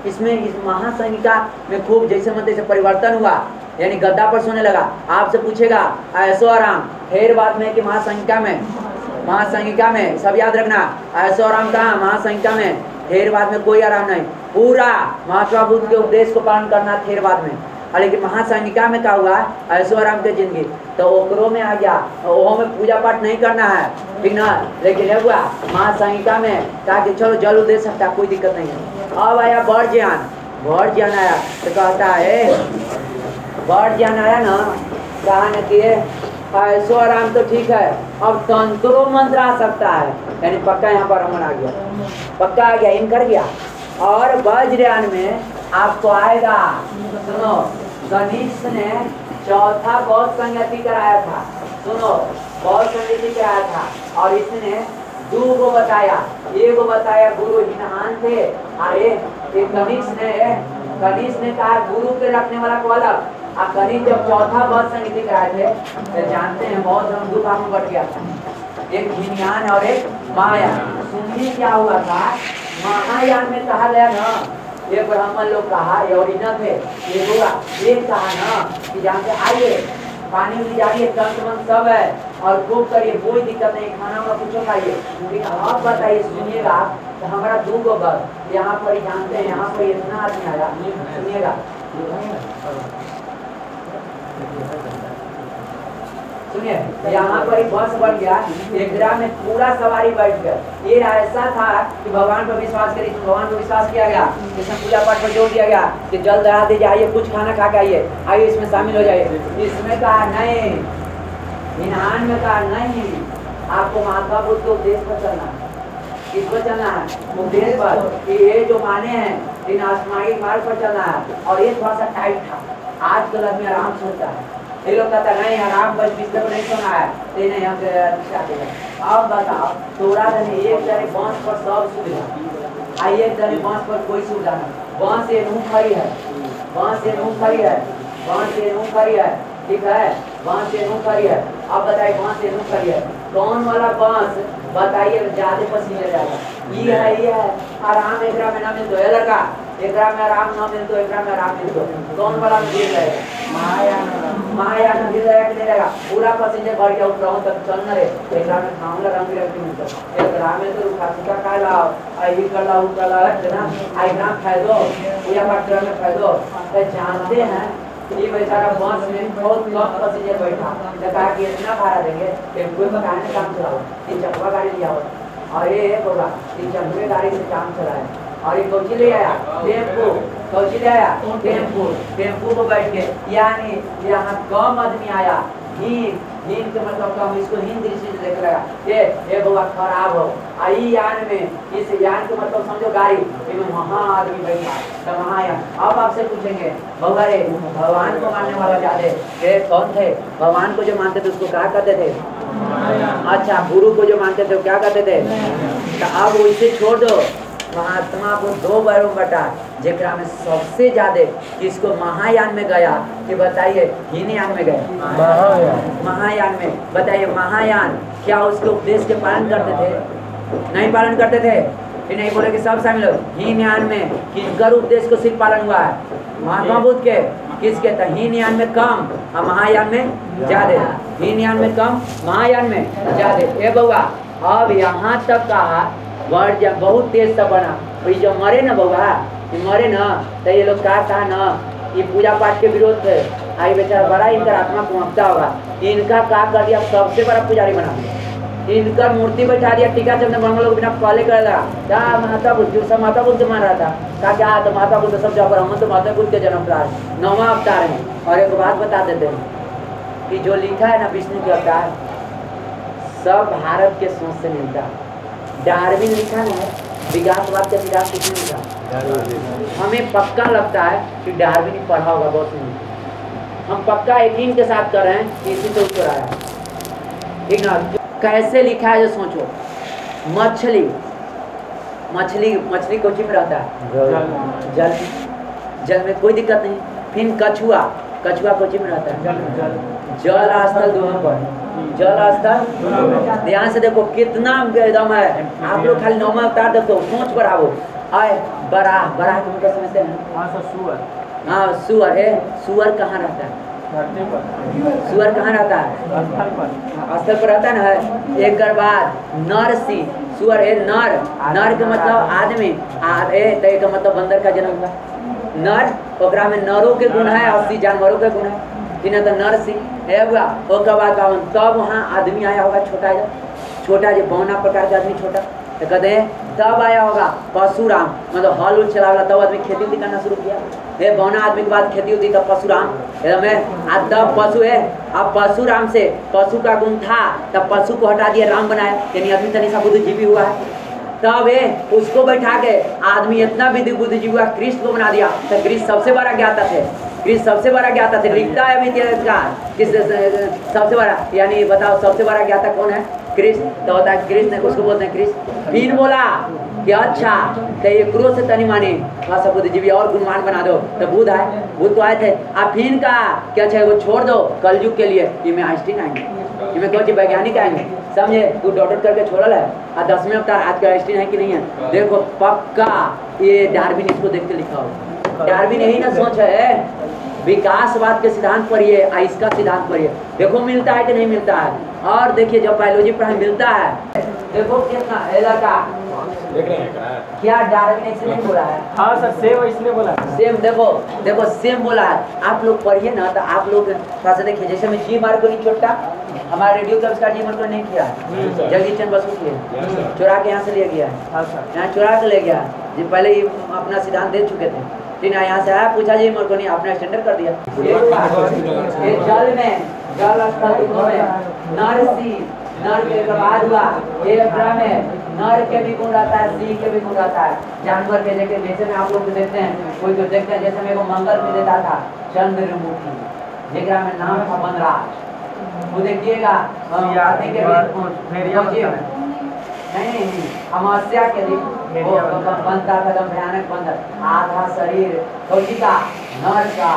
इसमें इस महासंगिका में खूब जैसे मत जैसे परिवर्तन हुआ, यानी गद्दा पर सोने लगा। आपसे पूछेगा ऐसो आराम, थेरवाद में कि महासंगिका में सब याद रखना, ऐसो आराम कहाँ, महासंगिका में। थेरवाद में कोई आराम नहीं, पूरा महात्मा बुद्ध के उपदेश को पालन करना थेरवाद में। लेकिन महासंगिका में क्या हुआ, ऐसो आराम के जिंदगी, तो ओकरों में आ गया, ओहो में पूजा पाठ नहीं करना है, ठीक ना। लेकिन ये हुआ महासंगिका में ताकि चलो जल दे सकता, कोई दिक्कत नहीं है। अब आया बड़ ज्ञान आया, तो कहता है बड़ ज्ञान आया ना, कहा न कि ऐसो आराम तो ठीक है, अब तंत्रो मंत्र आ सकता है, यानी पक्का यहाँ पर रमन आ गया, पक्का आ गया, इन कर गया। और वज्रयान में आपको आएगा, सुनो, गणेश ने चौथा बौद्ध संगति कराया था, सुनो, बौद्ध संगति कराया था, और इसने दो को बताया, एक बताया गुरु हिनहान थे, अरे गणेश ने कहा गुरु के रखने वाला को अलग। अब गणेश जब चौथा बौद्ध संगति कराए थे, तो जानते हैं बौद्ध धर्म दो भाग में बट गया था, एक हिनयान और एक महायान। सुनिए क्या हुआ था, महायान में कहा गया ना, ये ब्राह्मण लोग कहा, ये ओरिजिनल थे, ये होगा, ये कहा ना कि जहाँ से आइए पानी भी जाइए, तंत्र मंत्र सब है, और खूब करिए, कोई दिक्कत नहीं, खाना वाला कुछ खाइए। लेकिन आप बताइए, सुनिएगा, तो हमारा दो गो बस यहाँ पर जानते हैं, यहाँ पर इतना आदमी आया, सुनिएगा, सुनिए, यहाँ पर एक बस बन गया, एकरा में पूरा सवारी बैठ गया। ये ऐसा था कि भगवान पर विश्वास करिए, भगवान पर विश्वास किया गया, इसमें पूजा पाठ पर जोर दिया गया कि जल चढ़ा दीजिए, आइए कुछ खाना खा के आइए इसमें शामिल हो जाइए। इसमें कहा नहीं, हिनहान में कहा नहीं, आपको महात्मा बुद्ध के उपदेश पर चलना है। किस पर चलना है? उपदेश पर, कि ये जो माने हैं इन आसमानी मार्ग पर चलना है। और ये थोड़ा सा टाइट था, आजकल आदमी आराम से होता है, ये लोग कहता नहीं आराम, बस बिस्तर पर नहीं सोना है, तो नहीं हम अब बताओ, थोड़ा सा नहीं, एक तरह बांस पर सब सुविधा, आइए एक तरह बांस पर कोई सुविधा नहीं, बांस से मुँह खड़ी है, बांस से मुँह खड़ी है, बांस से मुँह खड़ी है, ठीक है, बांस से मुँह खड़ी है। अब बताइए बांस से मुँह खड़ी है, कौन वाला बांस बताइए ज्यादा पसीने जाएगा? ये है आराम, एकरा में ना मिलतो है लड़का, एकरा में आराम ना मिलतो, एकरा में आराम मिलतो, कौन वाला में गिर जाएगा? महायान में गिर जाएगा कि नहीं जाएगा? पूरा पसीने भर गया, उठ रहा हूँ तक चल न रे, एकरा में खाऊंगा रंग बिरंग मिलतो, एकरा में तो रुखा सूखा खा लाओ, आई कर लाओ, कर लाओ, है ना, आई ग्राम खाए दो, पूजा पाठ में खाए दो। जानते हैं ये बेचारा बस में बहुत कम पसीने बैठा, तो कहा कि इतना भाड़ा देंगे, टेम्पो में कहानी काम चलाओ, तीन चकवा गाड़ी लिया हो, और ये होगा तीन चकवे गाड़ी से काम चलाए, और ये कौची ले आया टेम्पो, कौची ले आया टेम्पो को बैठ के, यानी यहाँ कम आदमी आया, हीन के मतलब कम, इसको हीन दृष्टि से देख लगा, ये बउआ खराब हो, आई यान में, इस यान के मतलब समझो गाड़ी, इसमें वहाँ आदमी बैठा, तो महायान। अब आपसे पूछेंगे बउआ रे, भगवान को मानने वाला ज्यादा ये कौन थे? भगवान को जो मानते थे उसको क्या कहते थे? अच्छा, गुरु को जो मानते थे क्या कहते थे? तो अब इसे छोड़ दो, महात्मा को दो बारों बटा, जेकरा में सबसे ज्यादा किसको महायान में गया कि बताइए, हीनयान में गए, महायान में बताइए, महायान क्या उसके उपदेश के पालन करते थे? नहीं पालन करते थे, फिर नहीं बोले कि सब शामिल हो। हीनयान में किसका उपदेश को सिर्फ पालन हुआ है? महात्मा बुद्ध के। किसके? तो हीनयान में कम और महायान में ज्यादा, हीनयान में कम, महायान में ज्यादा। ए बउआ, अब यहाँ तक कहा वर्ड जब बहुत तेज से बना, तो जो मरे ना बउआ, मरे ना, तो ये लोग कहा था ना, ये पूजा पाठ के विरोध थे, आई बेचारा बड़ा इनका आत्मा पहुँचता होगा, इनका का कर दिया, सबसे बड़ा पुजारी बना दिया, इनका मूर्ति बैठा दिया, टीका चंद्र ब्रह्म लोग बिना पहले कर रहा क्या माता बुद्ध, जो सब माता बुद्ध मान रहा था, कहा क्या तो माता बुद्ध सब जब ब्राह्मण तो माता बुद्ध के जन्म प्रार 9वां अवतार है। और एक बात बता देते हैं कि जो लिखा है ना विष्णु के अवतार सब भारत के सोच से मिलता है। डार्विन लिखा ना है, विकासवाद का सिद्धांत किसने लिखा? हमें पक्का लगता है कि डार्विन ही पढ़ा होगा बहुत सुन, हम पक्का यकीन के साथ कर रहे हैं कि इसी से उत्तर आया, ठीक ना? कैसे लिखा है जो सोचो, मछली मछली मछली कोची में रहता है? जल जल में कोई दिक्कत नहीं। फिर कछुआ कछुआ कोची में रहता है? जल स्थल दोनों पर, जल स्थल। ध्यान से देखो कितना एकदम है, आप लोग खाली 9वां अवतार देखो, सोच बढ़ाओ। आए बराह, बराह को मतलब समझते हैं? हाँ सर, सुअर। हाँ सुअर है, सुअर कहाँ रहता है? धरती पर। सुअर कहाँ रहता है? स्थल पर। स्थल पर रहता है ना। एक बाद नर सिंह, सुअर है नर, नर के मतलब आदमी, का मतलब बंदर का जन्म हुआ नर, ओकरा में नरों के गुण है, 80 जानवरों के गुण है, जिन्हें तो नर सिंह है हुआ। ओकर बाद तब वहाँ आदमी आया होगा छोटा, छोटा जो बौना प्रकार का आदमी छोटा, तो कहते हैं तब आया होगा परशुराम, मतलब हल उल चलावला, तब आदमी खेती उती करना शुरू किया। ये बौना आदमी के बाद खेती उती, तब परशुराम तब पशु है। अब परशुराम से पशु का गुण था, तब पशु को हटा दिया, राम बनाया, यानी आदमी तनी सा बुद्धिजीवी हुआ है। तब उसको बैठा के आदमी इतना बुद्धिजीवी हुआ, कृष्ण को बना दिया। तो कृष्ण सबसे बड़ा ज्ञाता थे, कृष्ण सबसे बड़ा ज्ञाता थे, लिखता है अभी सबसे बड़ा, यानी बताओ सबसे बड़ा ज्ञाता कौन है? कृष्ण। तो होता है कृष्ण, उसको बोलते हैं कृष्ण। फिर बोला कि अच्छा तो ये क्रोध से तनी मानी बस बुद्धिजीवी और गुणमान बना दो, तो बुद्ध आए, बुद्ध तो आए थे। अब फिर कहा क्या चाहिए वो छोड़ दो कलयुग के लिए, ये में आइंस्टीन आएंगे, ये में कौन वैज्ञानिक आएंगे, समझे? तू डॉक्टर करके छोड़ल है, और 10वें अवतार आज का आइंस्टीन है कि नहीं है? देखो पक्का ये डार्विन इसको देख के लिखा हो, डार्विन यही ना सोच है, विकासवाद के सिद्धांत पर ये, इसका सिद्धांत पर ये, देखो मिलता है कि नहीं मिलता है। और देखिए जब बायोलॉजी पढ़ाई मिलता है, देखो कितना इलाका देख रहे हैं क्या डार्विन इसलिए बोला है? हाँ सर, सेम इसलिए बोला है। सेम देखो देखो सेम बोला है। आप लोग पढ़िए ना, तो आप लोग थोड़ा सा देखिए, जैसे मैं जी मार्को नहीं छोटा, हमारा रेडियो का उसका जी मार्को नहीं किया है, जगदीश चंद्र बसु किए, चुरा के यहाँ से ले गया है, हाँ सर, यहाँ चुरा के ले गया जी, पहले ही अपना सिद्धांत दे चुके थे। फिर यहाँ से आया, पूछा जी मार्को नहीं, आपने स्टैंडर्ड कर दिया। ये जल में, जल स्थल में नरसी, नर के बाद हुआ ये में नर के भी गुण रहता है, सिंह के भी गुण रहता है, जानवर के जैसे जैसे में आप लोग देखते हैं, कोई तो देखते हैं, जैसे मेरे को मंगल में देता था चंद्रमुखी, जेकरा में नाम था बनराज, वो देखिएगा आते के नहीं अमावस्या के दिन वो बनता था एकदम भयानक बंदर, आधा शरीर कौची का, नर का,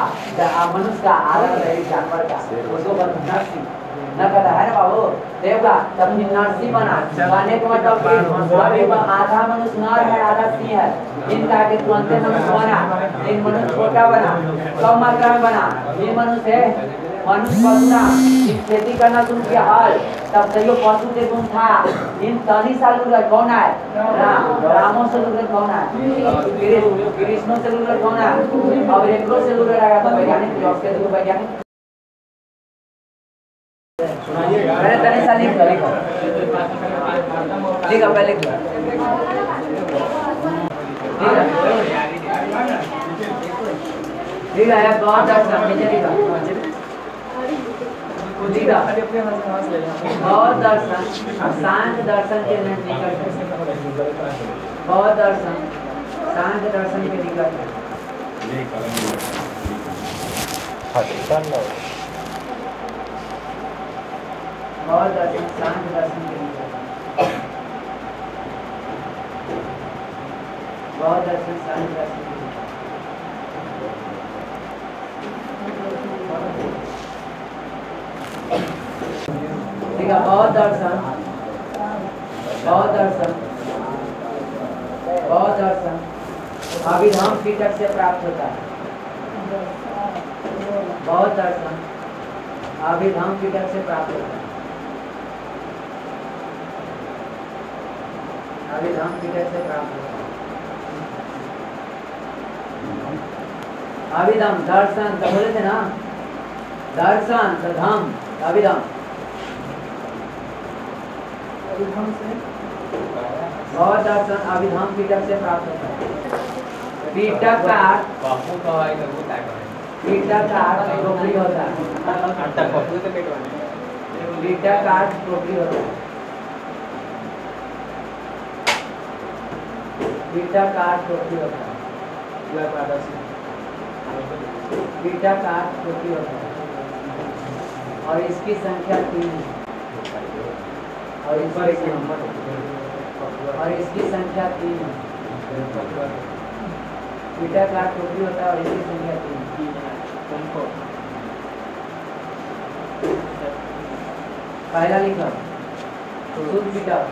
मनुष्य का, आधा शरीर जानवर का, उसको नरसी न कहता है ना बाबू देवगा, तब नरसी बना, गाने का मतलब आधा मनुष्य नर है, आधा सिंह है, इनका के तुरंत मनुष्य बना, इन मनुष्य छोटा बना, कम मात्रा में बना, ये मनुष्य है, मनुष्य पशुना खेती करना शुरू किया हल, तब तैयो पशु के गुण था। इन 30 साल कौन है? रामों से कौन है? कृष्णों से कौन है? और एक से वैज्ञानिक वैज्ञानिक मैंने तने साल लिखा पहले ठीक है, बहुत बहुत दर्शन, सांख्य दर्शन के निकट, बहुत दर्शन सांख्य दर्शन के निकट, बहुत दर्शन सांख्य दर्शन के निकट, बहुत दर्शन सांख्य दर्शन के निकट। ठीक है, बहुत दर्शन, बहुत दर्शन, बहुत दर्शन अभिधाम पिटक से प्राप्त होता है। बहुत दर्शन अभिधाम पिटक से प्राप्त होता है, अभिधाम पिटक से प्राप्त होता है। अभिधाम दर्शन तो बोले थे ना, दर्शन तो धम अभिधम बहुत दर्शन अभिधम पीटक से प्राप्त होता है। पीटक का अर्थ पप्पू का है तो वो क्या करे पीटक का अर्थ टोकरी होता है। आटा पप्पू तो पेटवाने पीटक का अर्थ टोकरी होता है। पीटक का अर्थ टोकरी होता है। पीटक का अर्थ टोकरी होता है और इसकी संख्या 3 है और इसकी संख्या 3 है। पीटक का अर्थ टोकरी होता है और इसकी संख्या 3 पहला लिखा शुद्ध पीटक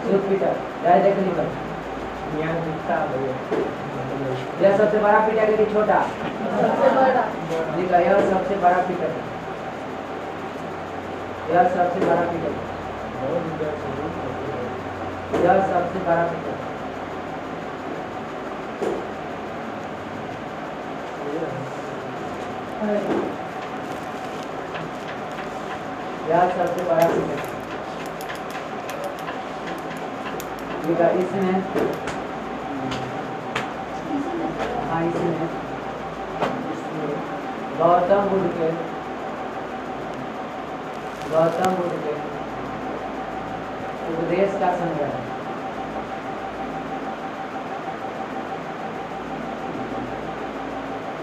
शुद्ध पीटक डायरेक्ट लिखा यह सबसे बड़ा पीटक है कि छोटा लिखा यह सबसे बड़ा पीटक है। यह सबसे बड़ा पीटक है। यह सबसे बड़ा पीटक है। यह सबसे बड़ा पीटक है। लिखा इसमें हाँ इसमें गौतम बुद्ध के उपदेश का संग्रह है।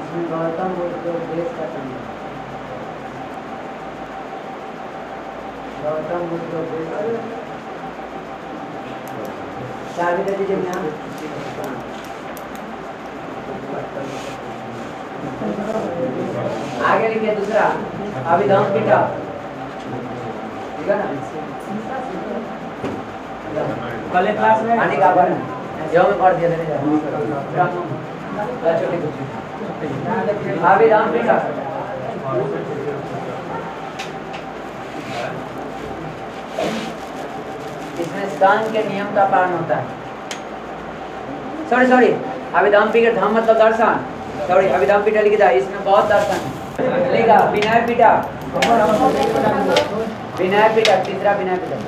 इसमें गौतम बुद्ध के उपदेश का संग्रह गौतम बुद्ध के उपदेश चाबी दे दीजिए यहाँ आगे लिखिए दूसरा अभिधम पीटक ठीक है ना कल क्लास में आने का बन जो में पढ़ दिया देने छोटी कुछ अभिधम पीटक इसमें स्थान के नियम का पालन होता है। सॉरी अभिधम पीटक धम मतलब दर्शन सॉरी अभिधम पीटक लिखा है इसमें बहुत दर्शन है। लिखा विनय पीटक तीसरा विनय पीटक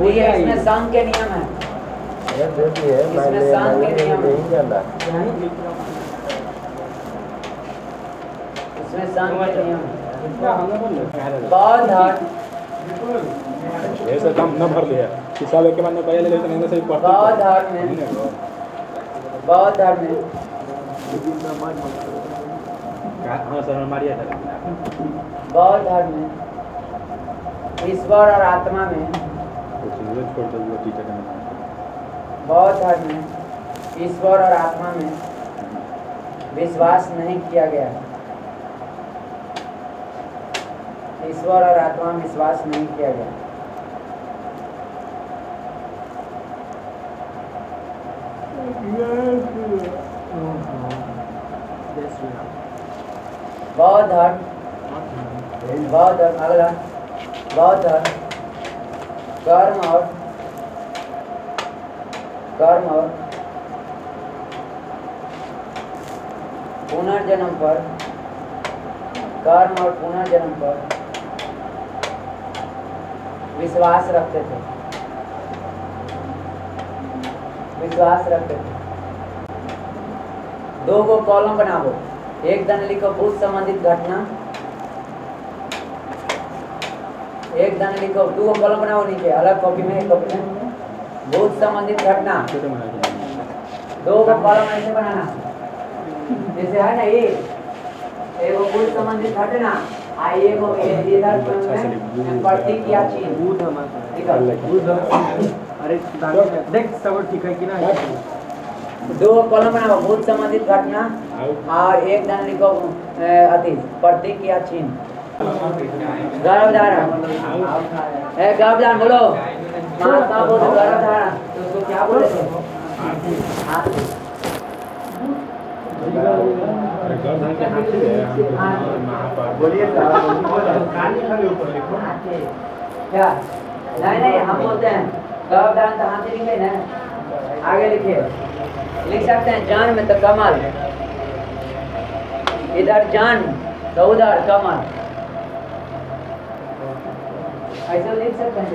ये इसमें संघ के नियम है। इसमें संघ के नियम है। इसमें संघ के नियम है। बौद्ध धर्म ऐसा काम न भर लिया हिसाब एक के बाद में पहले लेकिन नहीं सही पढ़ता बौद्ध धर्म में हां सर मारिया था बौद्ध धर्म में ईश्वर और आत्मा में बौद्ध धर्म में ईश्वर और आत्मा में विश्वास नहीं किया गया। ईश्वर और आत्मा में विश्वास नहीं किया गया। बौद्ध धर्म अगला बौद्ध धर्म कर्म और पुनर्जन्म पर विश्वास रखते थे। दो गो कॉलम बनाओ एक दन लिखो भूत संबंधित घटना एक दन लिखो दो गो कॉलम बनाओ नीचे अलग कॉपी में एक कॉपी में भूत संबंधित घटना दो गो कॉलम ऐसे बनाना जैसे है ना ये एगो भूत संबंधित घटना आइए को इधर प्रतीक या चिन्ह अरे देख सब ठीक है कि ना दो कॉलम बनाओ भूत संबंधित घटना और एक दन लिखो अति प्रतीक या चिन्ह। गर्भधारण गर्भधारण बोलो महात्मा बुद्ध गर्भधारण तो उसको क्या बोले थे? बोलिए क्या नहीं हम बोलते हैं कब दान तो हाथ लिखे ना, आगे लिखिए, लिख सकते हैं जान में तो कमल, इधर जान तो उधर कमल, ऐसे लिख सकते हैं।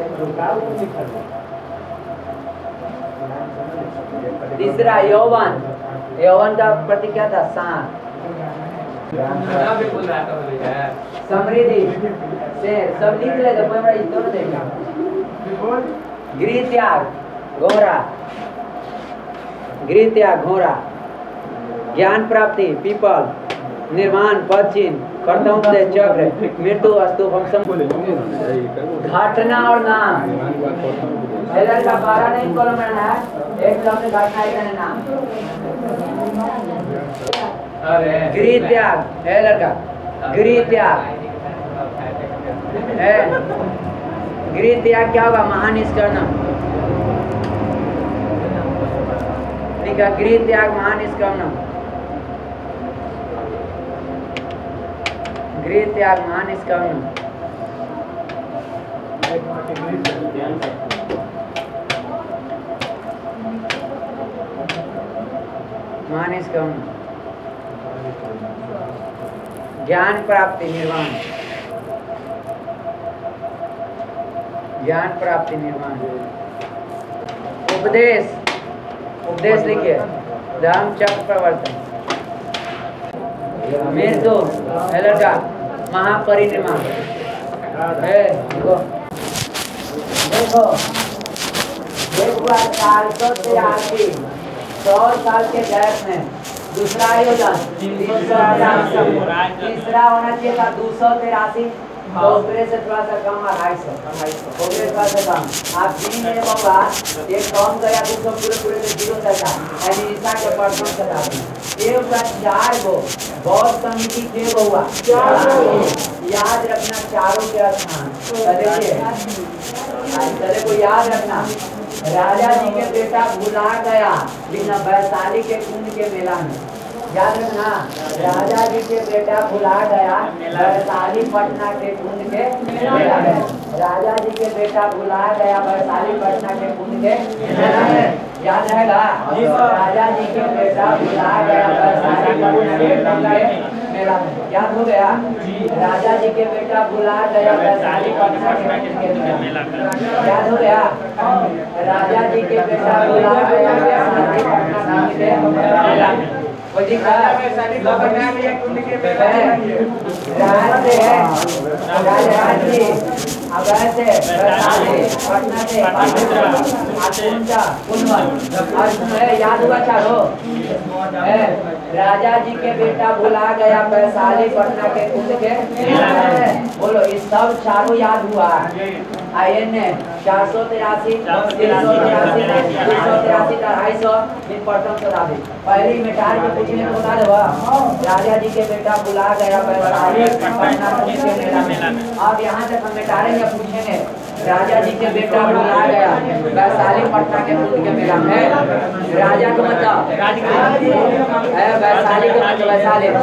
तीसरा यौवन, यौवन का प्रतीक क्या था? सांप। समृद्धि से सब लिख ले तो मैं दोनों देगा। गृह त्याग घोड़ा, गृह त्याग घोड़ा, ज्ञान प्राप्ति पीपल, निर्माण पद चिन्ह, कर्तव्य से चक्र, मृत्यु स्तूप। हम सब घटना और नाम हेलर का 12 नहीं कॉलम है, एक कॉलम में घटना है नाम। गृह त्याग हेलर का गृह त्याग है, गृह त्याग क्या होगा? महानिष्कर्षण। लिखा गृह त्याग महानिष्कर्षण, गृह त्याग महानिष्कर्षण। महानिष्कर्षण, ज्ञान प्राप्ति निर्वाण, ज्ञान प्राप्ति निर्वाण। उपदेश, उपदेश लिखिए धर्म चक्र प्रवर्तन। मृत्यु हेलर का महापरिनिर्वाण है। देखो देखो 483 100 साल के गैप में दूसरा आयोजन 383, तीसरा होना चाहिए था 283, दूसरे से थोड़ा सा कम 250, थोड़ा सा कम। आप 3 में होगा एक कम गया 200 पूरे से 0 तक यानी ईसा के परसेंट से एक का 4 गो बौद्ध समिति के हुआ, याद रखना चारों के स्थान। देखिए को याद रखना, राजा जी के बेटा भुला गया लेकिन वैशाली के कुंभ के मेला में, याद रखना राजा जी के बेटा भुला गया वैशाली पटना के कुंभ के मेला में, राजा जी के बेटा भुला गया वैशाली पटना के कुंभ के मेला में, याद रहेगा। राजा जी के बेटा भुला गया वैशाली पटना के कुंभ के मेला में, याद हो गया। राजा जी के बेटा भुला गया वैशाली पटना के कुंभ के मेला में, याद हो गया। राजा जी के बेटा भुला गया वैशाली पटना के मेला में, याद हुआ चारो। राजा जी के बेटा भुला गया वैशाली पटना के कुंभ के, बोलो ये सब चारों याद हुआ। आइए 483 383 283 250 प्रथम शताब्दी पहली मिटार के पूछने को बता देवा। राजा जी के बेटा भुला गया वैशाली पटना के मेला में। अब यहाँ तक हम मिटारेंगे, पूछेंगे राजा जी के बेटा भुला गया वैशाली पटना के कुंभ के मेला में। राजा को मतलब है, वैशाली को मतलब वैशाली है,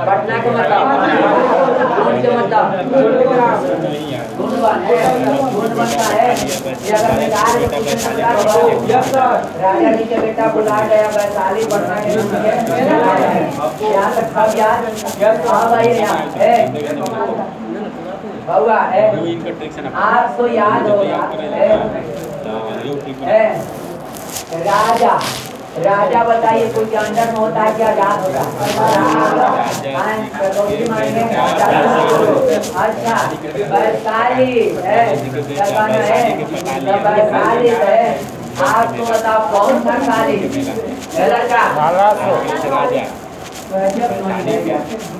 पटना को मतलब कुंभ के मतलब गुणवन है, गुणवन का है। ये अगर मिटार के पूछने राजा जी के बेटा भुला गया वैशाली पटना के कुंभ के मेला में, यहाँ तक सब याद। अब आइए यहाँ है हुआ है, आपको याद होगा है राजा, राजा बताइए कोई के अंडर में होता है क्या याद होता है? अच्छा वैशाली है, वैशाली है। आपको बताओ कौन सा काली लड़का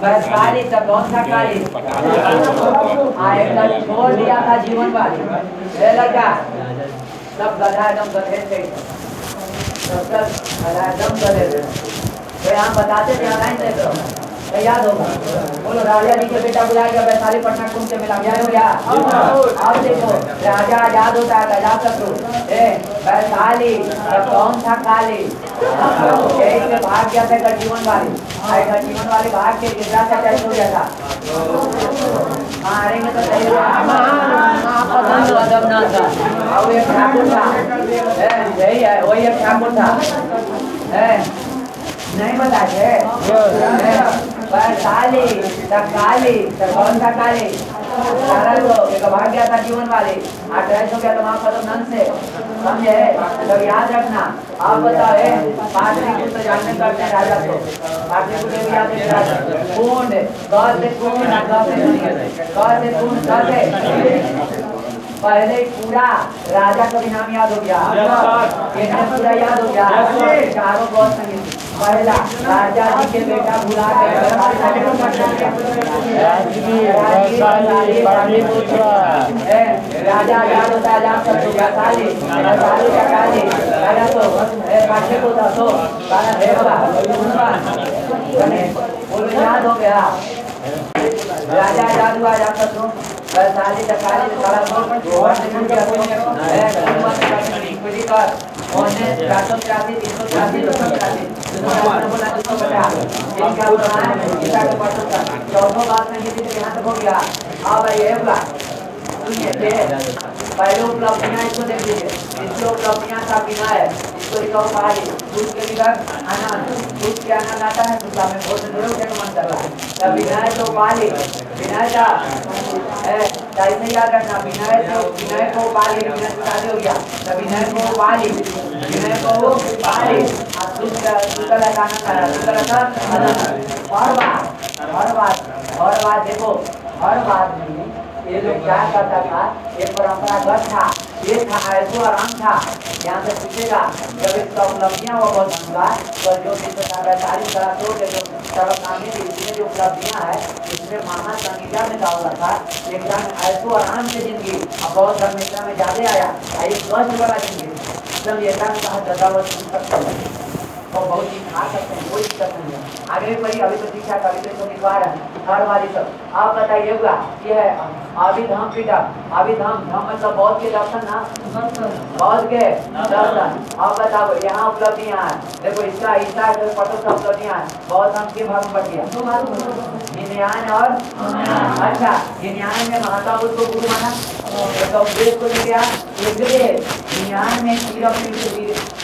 वैशाली तक कौन सा काली एकदम छोड़ दिया था जीवन वाली लड़का, सब गधा एकदम गधे थे, सब एकदम गधे थे। तो हम बताते थे ऑनलाइन से तो याद होगा। बोलो राजा जी के बेटा बुलाया गया वैशाली पटना कुंभ के मेला, याद हो गया। अब देखो राजा याद होता है राजा शत्रु वैशाली कौन था काली, एक में भाग गया था जीवन वाली, जीवन वाले भाग के गिरजा से अटैच हो गया था। मारेंगे तो सही महापदम ना था। अब एक ठाकुर था, यही है, वही एक ठाकुर था, नहीं बताते काली काली कौन सा काली सारा तो एक भाग गया था जीवन वाले 28 हो गया तो महापदम नंद से, समझे? तो याद रखना। आप बताओ पाटलिपुत्र जानने करते हैं राजा को, पाटलिपुत्र भी याद है कुंड कहते कुंड कहते कुंड कहते पहले पूरा राजा का भी नाम याद हो गया, पूरा याद हो गया। चारों बहुत संगीत पहला राजा जी के बेटा भुला गए राजा याद होता है राजा तो पाटलिपुत्र तो याद हो गया। राजा याद हुआ जाता तो वैशाली टकाली सारा उन्हें 483 383 283 चौथों बात में यहाँ तक हो गया। अब ये पहले उपलब्धियाँ इसको देख लीजिए, इसकी उपलब्धियाँ का बिना है, इसको लिखा पहाड़ी दूध के विभाग आनंद, दूध के आनंद आता है दूसरा में बहुत मन कर रहा है। तब विनय तो पाली विनय का ऐसे याद रखना, विनय को पाली विनय शादी हो गया तब विनय को पाली हर बात देखो, हर बात में ये लोग क्या करता था, ये परंपरागत था, ये था ऐसो आराम था। यहाँ से पूछेगा जब इसका उपलब्धियाँ वो बहुत होगा तो जो वैशाली जो सर्वकामी इसमें जो उपलब्धियाँ है इसमें महासंगीता में डाल रखा एकदम ऐसो आराम से जिंदगी अब बहुत धर्मिकता में ज्यादा आया एक स्वस्थ वाला जिंदगी एकदम एकदम कहा ज्यादा वो सुन सकते हैं और बहुत चीज खा सकते हैं, कोई दिक्कत नहीं है। आगे भी पढ़ी, अभी तो शिक्षा का अभी तो लिखवा रहे हैं हर वाली सब। आप बताइए हुआ ये है अभिधाम पीठम, अभिधाम धाम मतलब बौद्ध के दर्शन ना, बौद्ध के दर्शन। आप बताओ यहाँ उपलब्धियाँ हैं, देखो इसका पटो सब उपलब्धियाँ हैं। बौद्ध धाम के भाग में बढ़ गया हिनयान और अच्छा हिनयान में महात्मा बुद्ध को गुरु माना तो उपदेश को ले गया हिनयान में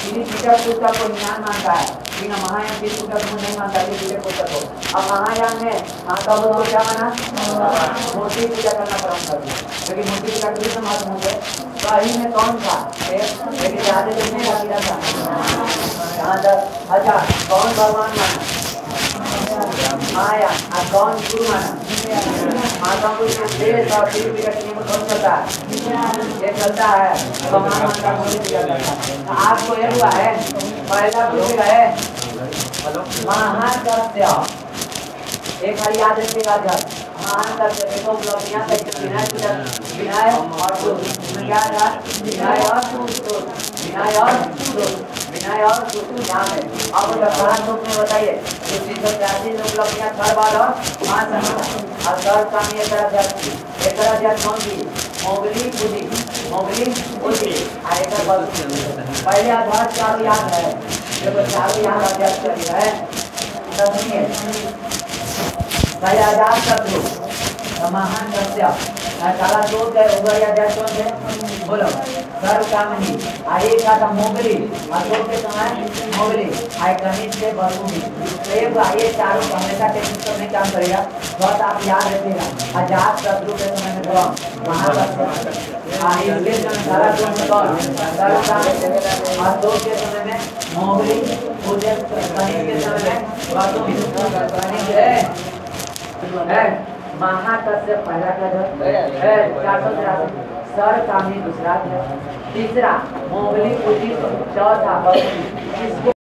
पुस्तक को ज्ञान मानता है, लेकिन महायान की पुस्तक को नहीं मानता पुस्तक को। अब महायान में महात्मा बुद्ध को क्या माना, मूर्ति पूजा करना प्रारंभ कर दिया, क्योंकि मूर्ति पूजा के लिए महात्मा बुद्ध तो अही में कौन था, लेकिन ज्यादा तो नहीं लगा था। अच्छा कौन भगवान माना, माया, और कौन गुरु माना, महात्मा बुद्ध को देश और पूजा के नियम कौन चलता है, ये चलता है आपको ये हुआ है। पहला पूछेगा है महाकस्य, एक बार याद रखिएगा जब महाकस्य देखो उपलब्धियाँ विनय और क्या था, विनय और यहाँ में। अब रूप में बताइए उपलब्धियाँ थर्ड बार और थर्ड काम एक तरह कौन सी मोगली बुद्धि पहले आधार चारों याद है, देखो चारों याद अभ्यास करिए है पहले आधार शत्रु महान सत्य सारा शोध है बोलो सर्व कामनी आए का था मोगली अशोक के समय मोगली आए गणित से बहुमी तो ये चारों हमेशा टेक्निक में काम करेगा। बहुत आप याद रखिएगा अजात शत्रु के समय में कौन इसके समय सारा शोध में कौन सर्व कामनी अशोक के समय में मोगली गणित के समय में बहुमी महाकस्य पहला पद है 483 सर कामी दूसरा है तीसरा मोगली चौथा